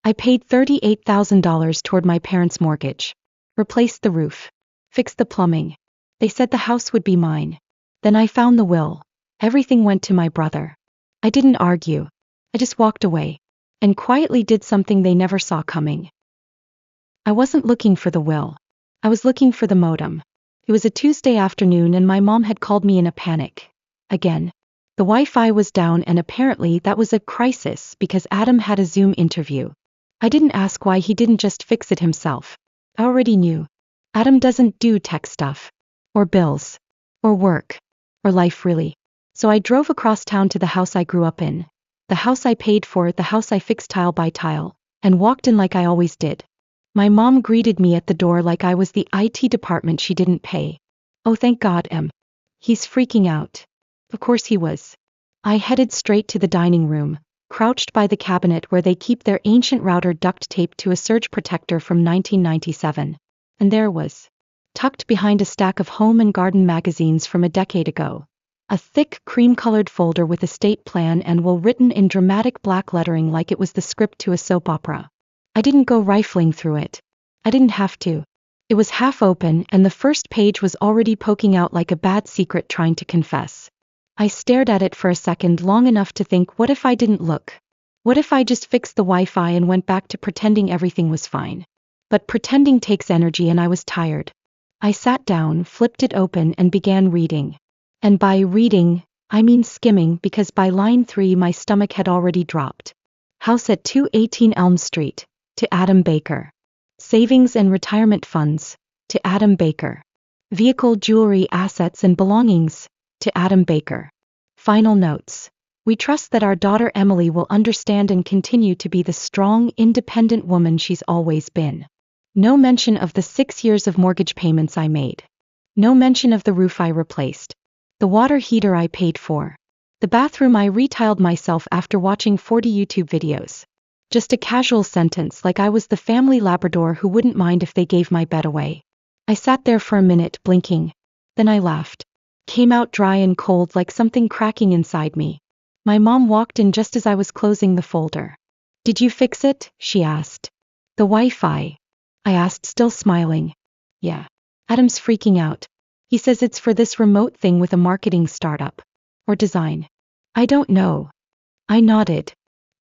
I paid $38,000 toward my parents' mortgage. Replaced the roof. Fixed the plumbing. They said the house would be mine. Then I found the will. Everything went to my brother. I didn't argue. I just walked away. And quietly did something they never saw coming. I wasn't looking for the will. I was looking for the modem. It was a Tuesday afternoon and my mom had called me in a panic. Again. The Wi-Fi was down and apparently that was a crisis because Adam had a Zoom interview. I didn't ask why he didn't just fix it himself. I already knew. Adam doesn't do tech stuff. Or bills. Or work. Or life really. So I drove across town to the house I grew up in. The house I paid for, the house I fixed tile by tile, and walked in like I always did. My mom greeted me at the door like I was the IT department she didn't pay. Oh thank God, He's freaking out. Of course he was. I headed straight to the dining room, crouched by the cabinet where they keep their ancient router duct taped to a surge protector from 1997. And there was, tucked behind a stack of home and garden magazines from a decade ago, a thick cream-colored folder with estate plan and will written in dramatic black lettering like it was the script to a soap opera. I didn't go rifling through it. I didn't have to. It was half open and the first page was already poking out like a bad secret trying to confess. I stared at it for a second, long enough to think, what if I didn't look? What if I just fixed the Wi-Fi and went back to pretending everything was fine? But pretending takes energy and I was tired. I sat down, flipped it open and began reading. And by reading, I mean skimming because by line 3 my stomach had already dropped. House at 218 Elm Street, to Adam Baker. Savings and retirement funds, to Adam Baker. Vehicle, jewelry, assets and belongings, to Adam Baker. Final notes. We trust that our daughter Emily will understand and continue to be the strong, independent woman she's always been. No mention of the 6 years of mortgage payments I made. No mention of the roof I replaced. The water heater I paid for. The bathroom I retiled myself after watching 40 YouTube videos. Just a casual sentence like I was the family Labrador who wouldn't mind if they gave my bed away. I sat there for a minute, blinking. Then I laughed. Came out dry and cold like something cracking inside me. My mom walked in just as I was closing the folder. Did you fix it? She asked. The Wi-Fi? I asked, still smiling. Yeah. Adam's freaking out. He says it's for this remote thing with a marketing startup. Or design. I don't know. I nodded.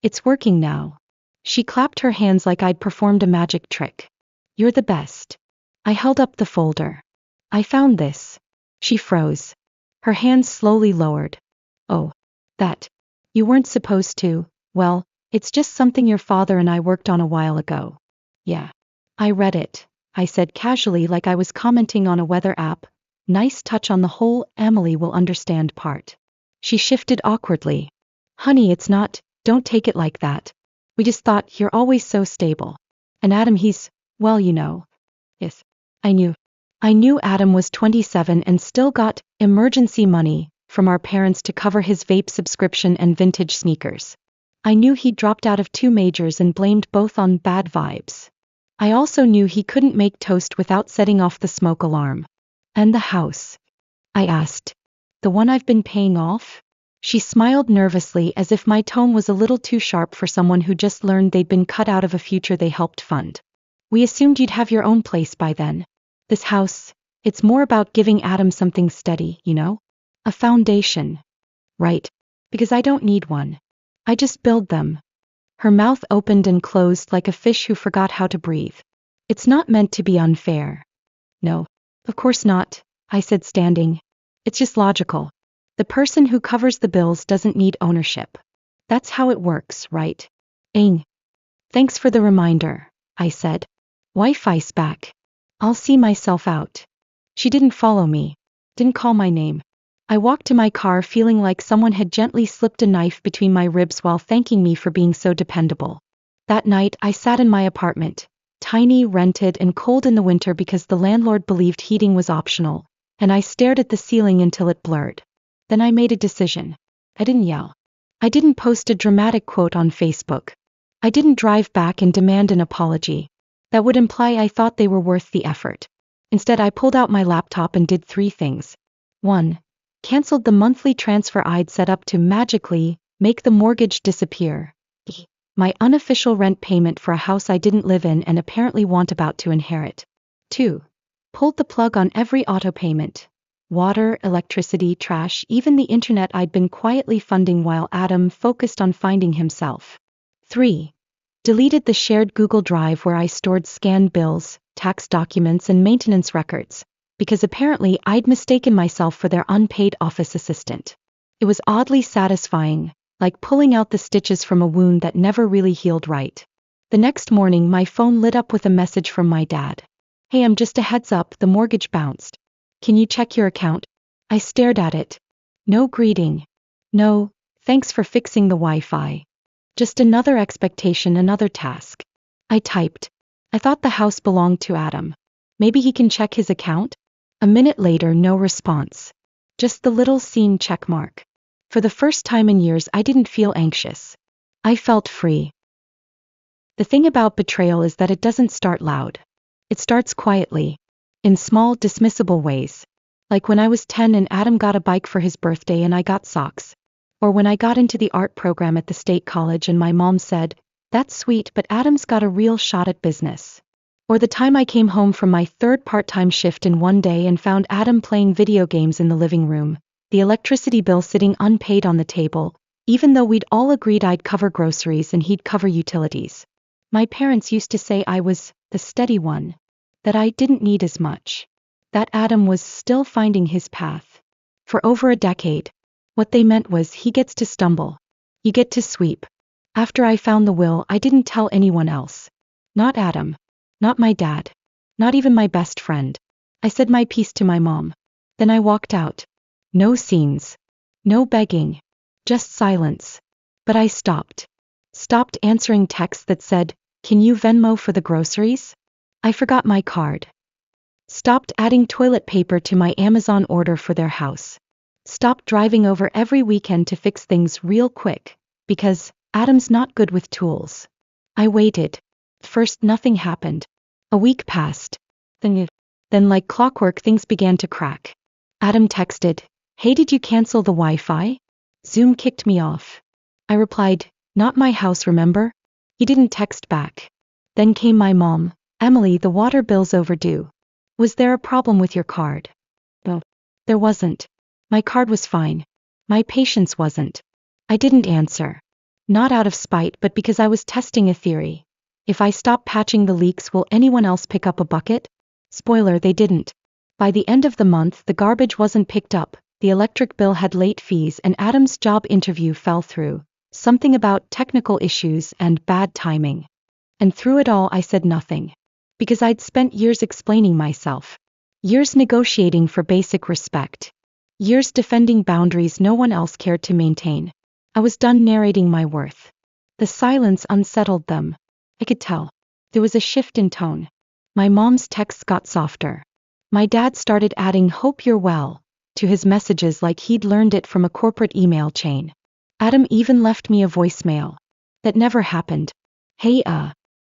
It's working now. She clapped her hands like I'd performed a magic trick. You're the best. I held up the folder. I found this. She froze. Her hands slowly lowered. Oh. That. You weren't supposed to. Well, it's just something your father and I worked on a while ago. Yeah. I read it. I said casually like I was commenting on a weather app. Nice touch on the whole Emily will understand part. She shifted awkwardly. Honey, it's not, don't take it like that. We just thought you're always so stable. And Adam, he's, well, you know. Yes. I knew Adam was 27 and still got emergency money from our parents to cover his vape subscription and vintage sneakers. I knew he'd dropped out of 2 majors and blamed both on bad vibes. I also knew he couldn't make toast without setting off the smoke alarm. And the house? I asked. The one I've been paying off? She smiled nervously as if my tone was a little too sharp for someone who just learned they'd been cut out of a future they helped fund. We assumed you'd have your own place by then. This house, it's more about giving Adam something steady, you know? A foundation. Right. Because I don't need one. I just build them. Her mouth opened and closed like a fish who forgot how to breathe. It's not meant to be unfair. No. Of course not, I said, standing. It's just logical. The person who covers the bills doesn't need ownership. That's how it works, right? Thanks for the reminder, I said. Wi-Fi's back. I'll see myself out. She didn't follow me. Didn't call my name. I walked to my car feeling like someone had gently slipped a knife between my ribs while thanking me for being so dependable. That night I sat in my apartment, tiny, rented and cold in the winter because the landlord believed heating was optional, and I stared at the ceiling until it blurred. Then I made a decision. I didn't yell. I didn't post a dramatic quote on Facebook. I didn't drive back and demand an apology. That would imply I thought they were worth the effort. Instead, I pulled out my laptop and did 3 things. 1. Canceled the monthly transfer I'd set up to magically make the mortgage disappear. My unofficial rent payment for a house I didn't live in and apparently want about to inherit. 2. Pulled the plug on every auto payment. Water, electricity, trash, even the internet I'd been quietly funding while Adam focused on finding himself. 3. Deleted the shared Google Drive where I stored scanned bills, tax documents and maintenance records, because apparently I'd mistaken myself for their unpaid office assistant. It was oddly satisfying, like pulling out the stitches from a wound that never really healed right. The next morning my phone lit up with a message from my dad. "Hey, just a heads up, the mortgage bounced. Can you check your account?" I stared at it. No greeting. No, thanks for fixing the Wi-Fi. Just another expectation, another task. I typed. I thought the house belonged to Adam. Maybe he can check his account? A minute later, no response. Just the little seen check mark. For the first time in years, I didn't feel anxious. I felt free. The thing about betrayal is that it doesn't start loud. It starts quietly. In small, dismissible ways. Like when I was 10 and Adam got a bike for his birthday and I got socks. Or when I got into the art program at the state college and my mom said, "That's sweet, but Adam's got a real shot at business." Or the time I came home from my third part-time shift in one day and found Adam playing video games in the living room, the electricity bill sitting unpaid on the table, even though we'd all agreed I'd cover groceries and he'd cover utilities. My parents used to say I was the steady one. That I didn't need as much. That Adam was still finding his path. For over a decade. What they meant was he gets to stumble. You get to sweep. After I found the will, I didn't tell anyone else. Not Adam. Not my dad. Not even my best friend. I said my piece to my mom. Then I walked out. No scenes. No begging. Just silence. But I stopped. Stopped answering texts that said, "Can you Venmo for the groceries?" I forgot my card. Stopped adding toilet paper to my Amazon order for their house. Stopped driving over every weekend to fix things real quick, because Adam's not good with tools. I waited. First nothing happened. A week passed. Then like clockwork things began to crack. Adam texted, "Hey, did you cancel the Wi-Fi?" Zoom kicked me off. I replied, "Not my house, remember?" He didn't text back. Then came my mom. "Emily, the water bill's overdue. Was there a problem with your card?" No, there wasn't. My card was fine. My patience wasn't. I didn't answer. Not out of spite, but because I was testing a theory. If I stop patching the leaks, will anyone else pick up a bucket? Spoiler, they didn't. By the end of the month, the garbage wasn't picked up, the electric bill had late fees, and Adam's job interview fell through. Something about technical issues and bad timing. And through it all, I said nothing. Because I'd spent years explaining myself. Years negotiating for basic respect. Years defending boundaries no one else cared to maintain. I was done narrating my worth. The silence unsettled them. I could tell. There was a shift in tone. My mom's texts got softer. My dad started adding "hope you're well" to his messages like he'd learned it from a corporate email chain. Adam even left me a voicemail. That never happened. "Hey,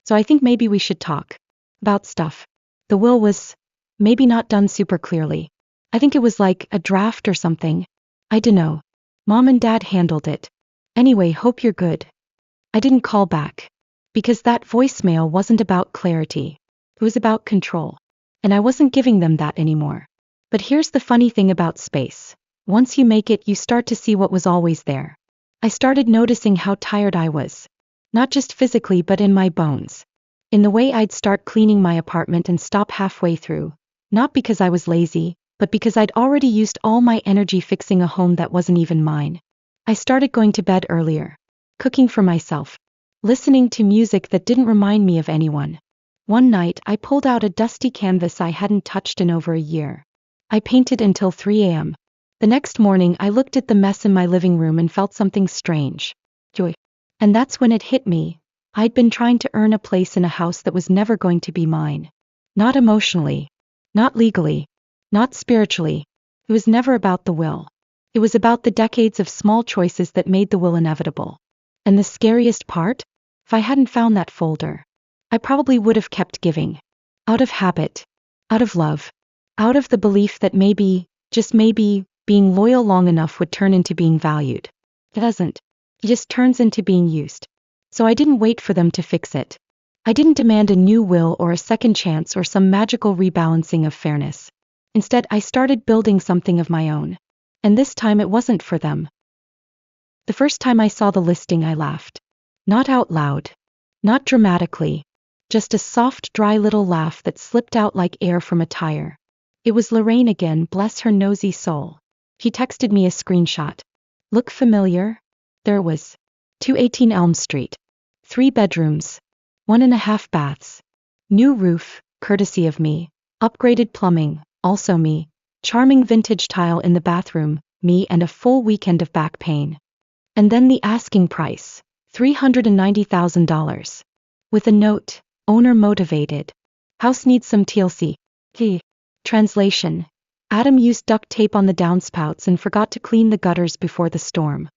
so I think maybe we should talk. About stuff." The will was maybe not done super clearly. I think it was like a draft or something. I dunno. Mom and Dad handled it. Anyway, hope you're good. I didn't call back. Because that voicemail wasn't about clarity. It was about control. And I wasn't giving them that anymore. But here's the funny thing about space. Once you make it, you start to see what was always there. I started noticing how tired I was. Not just physically, but in my bones. In the way I'd start cleaning my apartment and stop halfway through. Not because I was lazy, but because I'd already used all my energy fixing a home that wasn't even mine. I started going to bed earlier. Cooking for myself. Listening to music that didn't remind me of anyone. One night, I pulled out a dusty canvas I hadn't touched in over a year. I painted until 3 a.m. The next morning, I looked at the mess in my living room and felt something strange. Joy. And that's when it hit me. I'd been trying to earn a place in a house that was never going to be mine. Not emotionally. Not legally. Not spiritually. It was never about the will. It was about the decades of small choices that made the will inevitable. And the scariest part? If I hadn't found that folder, I probably would have kept giving. Out of habit. Out of love. Out of the belief that maybe, just maybe, being loyal long enough would turn into being valued. It doesn't. It just turns into being used. So I didn't wait for them to fix it. I didn't demand a new will or a second chance or some magical rebalancing of fairness. Instead, I started building something of my own. And this time it wasn't for them. The first time I saw the listing, I laughed. Not out loud. Not dramatically. Just a soft, dry little laugh that slipped out like air from a tire. It was Lorraine again, bless her nosy soul. She texted me a screenshot. Look familiar? There it was. 218 Elm Street. 3 bedrooms. 1.5 baths. New roof, courtesy of me. Upgraded plumbing, also me. Charming vintage tile in the bathroom, me, and a full weekend of back pain. And then the asking price, $390,000. With a note, owner motivated. House needs some TLC. Translation. Adam used duct tape on the downspouts and forgot to clean the gutters before the storm.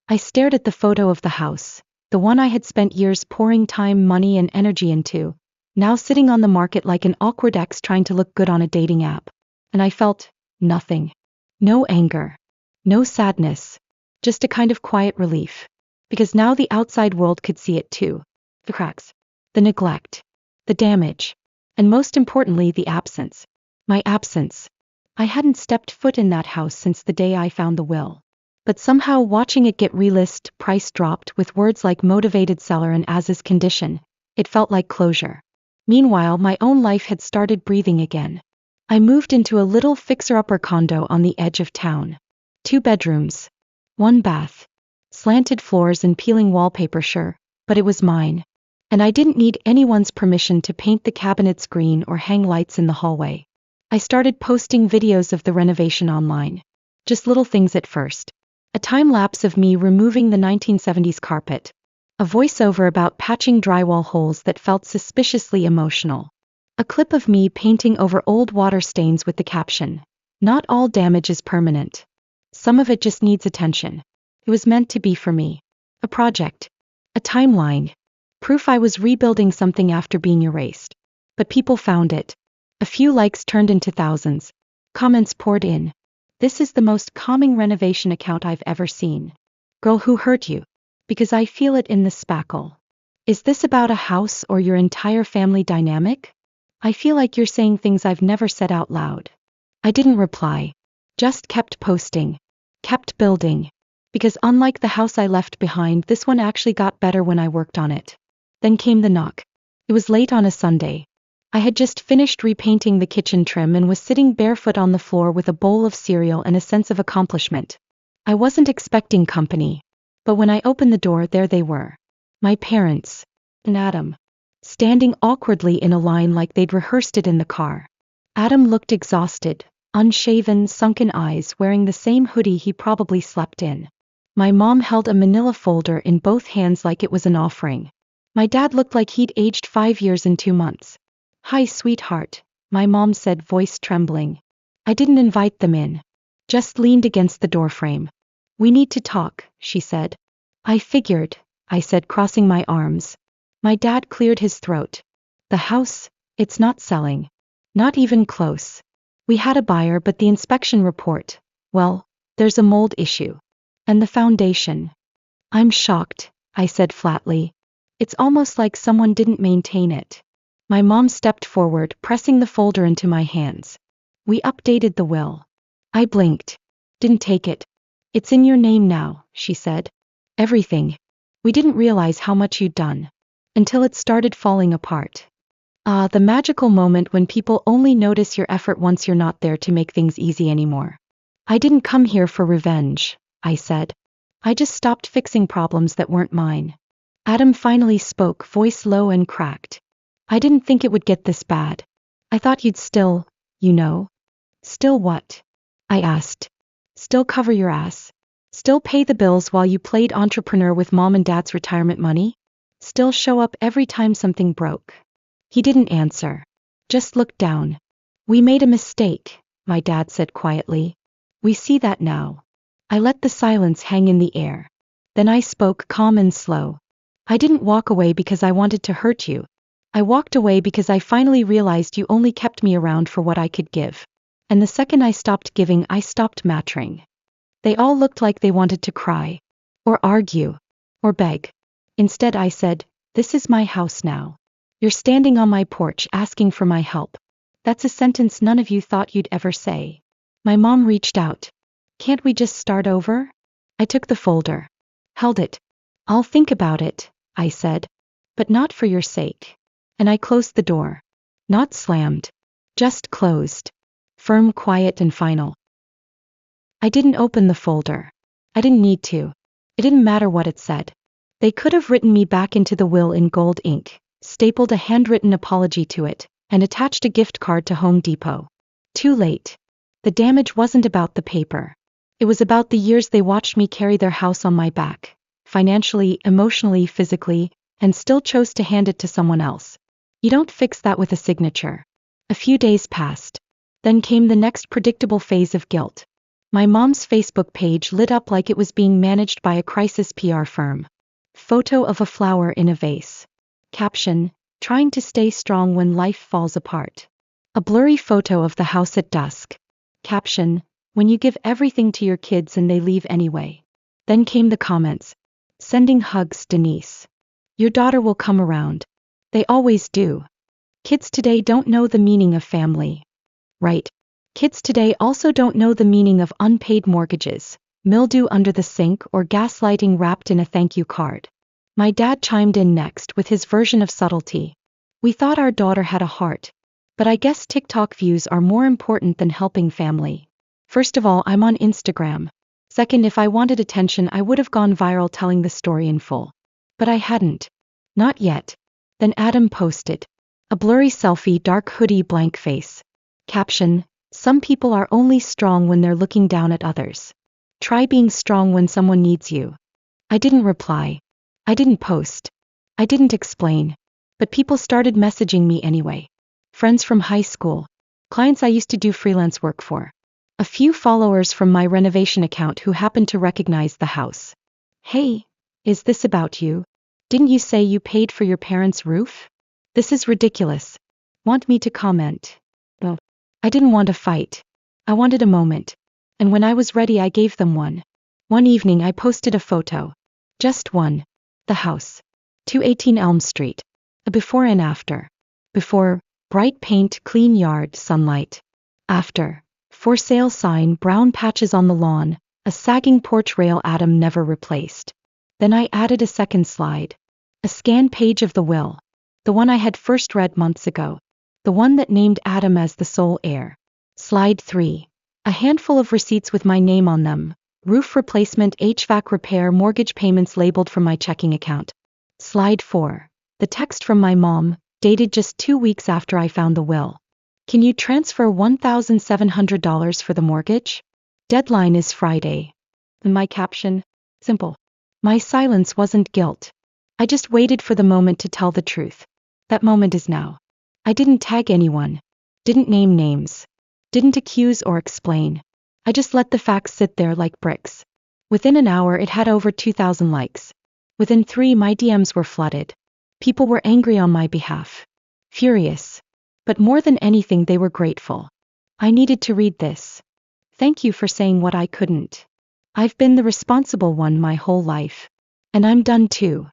I stared at the photo of the house, the one I had spent years pouring time, money, and energy into, now sitting on the market like an awkward ex trying to look good on a dating app. And I felt nothing. No anger. No sadness. Just a kind of quiet relief. Because now the outside world could see it too. The cracks. The neglect. The damage. And most importantly, the absence. My absence. I hadn't stepped foot in that house since the day I found the will. But somehow watching it get relisted, price dropped, with words like motivated seller and as is condition, it felt like closure. Meanwhile, my own life had started breathing again. I moved into a little fixer-upper condo on the edge of town. 2 bedrooms. 1 bath. Slanted floors and peeling wallpaper, sure, but it was mine. And I didn't need anyone's permission to paint the cabinets green or hang lights in the hallway. I started posting videos of the renovation online. Just little things at first. A time-lapse of me removing the 1970s carpet. A voiceover about patching drywall holes that felt suspiciously emotional. A clip of me painting over old water stains with the caption, "Not all damage is permanent. Some of it just needs attention." It was meant to be for me. A project. A timeline. Proof I was rebuilding something after being erased. But people found it. A few likes turned into thousands. Comments poured in. This is the most calming renovation account I've ever seen. Girl, who hurt you? Because I feel it in the spackle. Is this about a house or your entire family dynamic? I feel like you're saying things I've never said out loud. I didn't reply. Just kept posting. Kept building. Because unlike the house I left behind, this one actually got better when I worked on it. Then came the knock. It was late on a Sunday. I had just finished repainting the kitchen trim and was sitting barefoot on the floor with a bowl of cereal and a sense of accomplishment. I wasn't expecting company. But when I opened the door, there they were. My parents. And Adam. Standing awkwardly in a line like they'd rehearsed it in the car. Adam looked exhausted, unshaven, sunken eyes, wearing the same hoodie he probably slept in. My mom held a manila folder in both hands like it was an offering. My dad looked like he'd aged 5 years in 2 months. "Hi, sweetheart," my mom said, voice trembling. I didn't invite them in. Just leaned against the doorframe. "We need to talk," she said. "I figured," I said, crossing my arms. My dad cleared his throat. "The house, it's not selling. Not even close. We had a buyer, but the inspection report, well, there's a mold issue. And the foundation." "I'm shocked," I said flatly. "It's almost like someone didn't maintain it." My mom stepped forward, pressing the folder into my hands. "We updated the will." I blinked. "Didn't take it. It's in your name now," she said. "Everything. We didn't realize how much you'd done. Until it started falling apart." Ah, the magical moment when people only notice your effort once you're not there to make things easy anymore. "I didn't come here for revenge," I said. "I just stopped fixing problems that weren't mine." Adam finally spoke, voice low and cracked. "I didn't think it would get this bad. I thought you'd still, you know." "Still what?" I asked. "Still cover your ass? Still pay the bills while you played entrepreneur with mom and dad's retirement money? Still show up every time something broke?" He didn't answer. Just looked down. "We made a mistake," my dad said quietly. "We see that now." I let the silence hang in the air. Then I spoke, calm and slow. "I didn't walk away because I wanted to hurt you. I walked away because I finally realized you only kept me around for what I could give. And the second I stopped giving, I stopped mattering." They all looked like they wanted to cry. Or argue. Or beg. Instead I said, "This is my house now. You're standing on my porch asking for my help." That's a sentence none of you thought you'd ever say. My mom reached out. "Can't we just start over?" I took the folder. Held it. "I'll think about it," I said. "But not for your sake." And I closed the door. Not slammed. Just closed. Firm, quiet, and final. I didn't open the folder. I didn't need to. It didn't matter what it said. They could have written me back into the will in gold ink, stapled a handwritten apology to it, and attached a gift card to Home Depot. Too late. The damage wasn't about the paper. It was about the years they watched me carry their house on my back, financially, emotionally, physically, and still chose to hand it to someone else. You don't fix that with a signature. A few days passed. Then came the next predictable phase of guilt. My mom's Facebook page lit up like it was being managed by a crisis PR firm. Photo of a flower in a vase. Caption, "Trying to stay strong when life falls apart." A blurry photo of the house at dusk. Caption, "When you give everything to your kids and they leave anyway." Then came the comments. "Sending hugs, Denise. Your daughter will come around. They always do. Kids today don't know the meaning of family." Right. Kids today also don't know the meaning of unpaid mortgages, mildew under the sink, or gaslighting wrapped in a thank you card. My dad chimed in next with his version of subtlety. "We thought our daughter had a heart. But I guess TikTok views are more important than helping family. First of all, I'm on Instagram. Second, if I wanted attention, I would have gone viral telling the story in full. But I hadn't. Not yet." Then Adam posted. A blurry selfie, dark hoodie, blank face. Caption, "Some people are only strong when they're looking down at others. Try being strong when someone needs you." I didn't reply. I didn't post. I didn't explain. But people started messaging me anyway. Friends from high school. Clients I used to do freelance work for. A few followers from my renovation account who happened to recognize the house. "Hey, is this about you? Didn't you say you paid for your parents' roof? This is ridiculous. Want me to comment?" Well, I didn't want a fight. I wanted a moment. And when I was ready, I gave them one. One evening I posted a photo. Just one. The house. 218 Elm Street. A before and after. Before, bright paint, clean yard, sunlight. After, for sale sign, brown patches on the lawn, a sagging porch rail Adam never replaced. Then I added a second slide. A scan page of the will. The one I had first read months ago. The one that named Adam as the sole heir. Slide 3. A handful of receipts with my name on them. Roof replacement, HVAC repair, mortgage payments labeled from my checking account. Slide 4. The text from my mom, dated just 2 weeks after I found the will. "Can you transfer $1,700 for the mortgage? Deadline is Friday." And my caption? Simple. My silence wasn't guilt. I just waited for the moment to tell the truth. That moment is now. I didn't tag anyone. Didn't name names. Didn't accuse or explain. I just let the facts sit there like bricks. Within an hour it had over 2,000 likes. Within 3 my DMs were flooded. People were angry on my behalf. Furious. But more than anything they were grateful. "I needed to read this. Thank you for saying what I couldn't. I've been the responsible one my whole life. And I'm done too."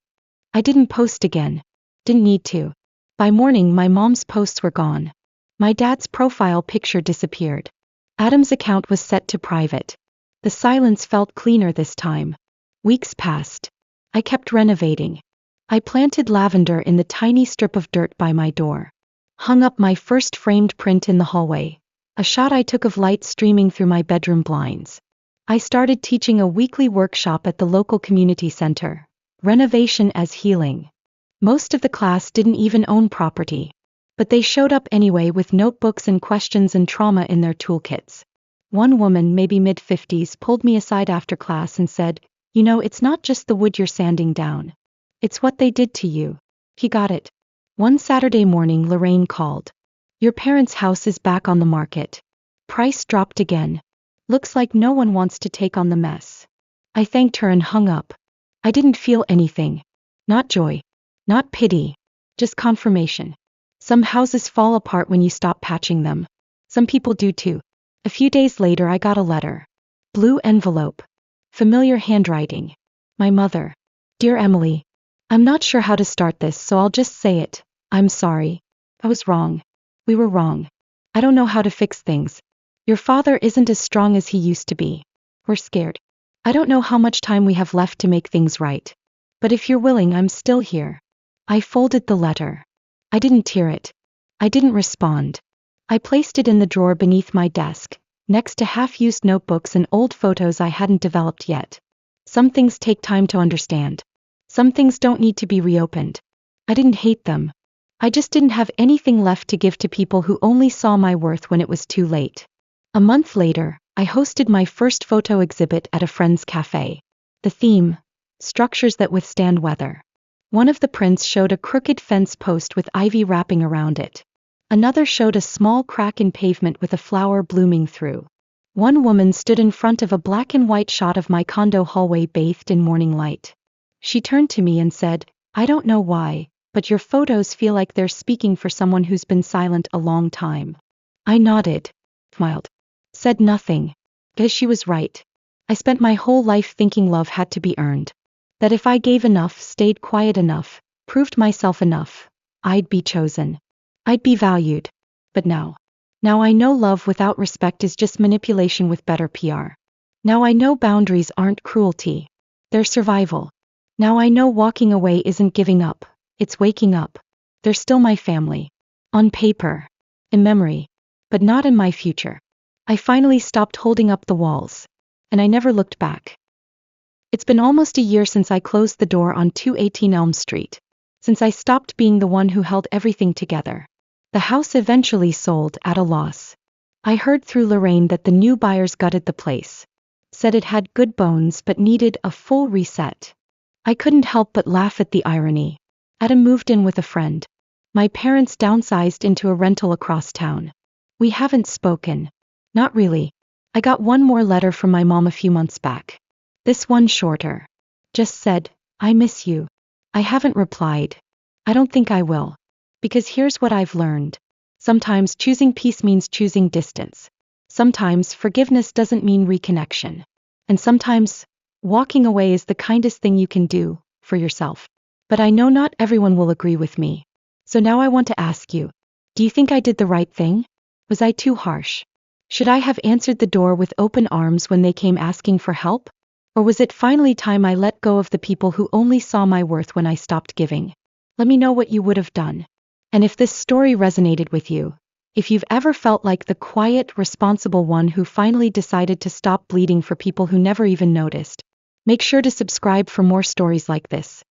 I didn't post again. Didn't need to. By morning my mom's posts were gone. My dad's profile picture disappeared. Adam's account was set to private. The silence felt cleaner this time. Weeks passed. I kept renovating. I planted lavender in the tiny strip of dirt by my door. Hung up my first framed print in the hallway. A shot I took of light streaming through my bedroom blinds. I started teaching a weekly workshop at the local community center. Renovation as healing. Most of the class didn't even own property. But they showed up anyway with notebooks and questions and trauma in their toolkits. One woman, maybe mid-50s, pulled me aside after class and said, "You know, it's not just the wood you're sanding down. It's what they did to you." He got it. One Saturday morning Lorraine called. "Your parents' house is back on the market. Price dropped again. Looks like no one wants to take on the mess." I thanked her and hung up. I didn't feel anything. Not joy. Not pity. Just confirmation. Some houses fall apart when you stop patching them. Some people do too. A few days later I got a letter. Blue envelope. Familiar handwriting. My mother. "Dear Emily, I'm not sure how to start this, so I'll just say it. I'm sorry. I was wrong. We were wrong. I don't know how to fix things. Your father isn't as strong as he used to be. We're scared. I don't know how much time we have left to make things right. But if you're willing, I'm still here. I folded the letter. I didn't tear it. I didn't respond. I placed it in the drawer beneath my desk, next to half-used notebooks and old photos I hadn't developed yet. Some things take time to understand. Some things don't need to be reopened. I didn't hate them. I just didn't have anything left to give to people who only saw my worth when it was too late. A month later, I hosted my first photo exhibit at a friend's cafe. The theme: structures that withstand weather. One of the prints showed a crooked fence post with ivy wrapping around it. Another showed a small crack in pavement with a flower blooming through. One woman stood in front of a black and white shot of my condo hallway bathed in morning light. She turned to me and said, "I don't know why, but your photos feel like they're speaking for someone who's been silent a long time." I nodded, smiled, said nothing, because she was right. I spent my whole life thinking love had to be earned. That if I gave enough, stayed quiet enough, proved myself enough, I'd be chosen. I'd be valued. But now I know love without respect is just manipulation with better PR. Now I know boundaries aren't cruelty. They're survival. Now I know walking away isn't giving up, it's waking up. They're still my family. On paper. In memory. But not in my future. I finally stopped holding up the walls. And I never looked back. It's been almost a year since I closed the door on 218 Elm Street. Since I stopped being the one who held everything together. The house eventually sold at a loss. I heard through Lorraine that the new buyers gutted the place. Said it had good bones but needed a full reset. I couldn't help but laugh at the irony. Adam moved in with a friend. My parents downsized into a rental across town. We haven't spoken. Not really. I got one more letter from my mom a few months back. This one shorter. Just said, "I miss you." I haven't replied. I don't think I will. Because here's what I've learned. Sometimes choosing peace means choosing distance. Sometimes forgiveness doesn't mean reconnection. And sometimes walking away is the kindest thing you can do for yourself. But I know not everyone will agree with me. So now I want to ask you, do you think I did the right thing? Was I too harsh? Should I have answered the door with open arms when they came asking for help? Or was it finally time I let go of the people who only saw my worth when I stopped giving? Let me know what you would have done. And if this story resonated with you, if you've ever felt like the quiet, responsible one who finally decided to stop bleeding for people who never even noticed, make sure to subscribe for more stories like this.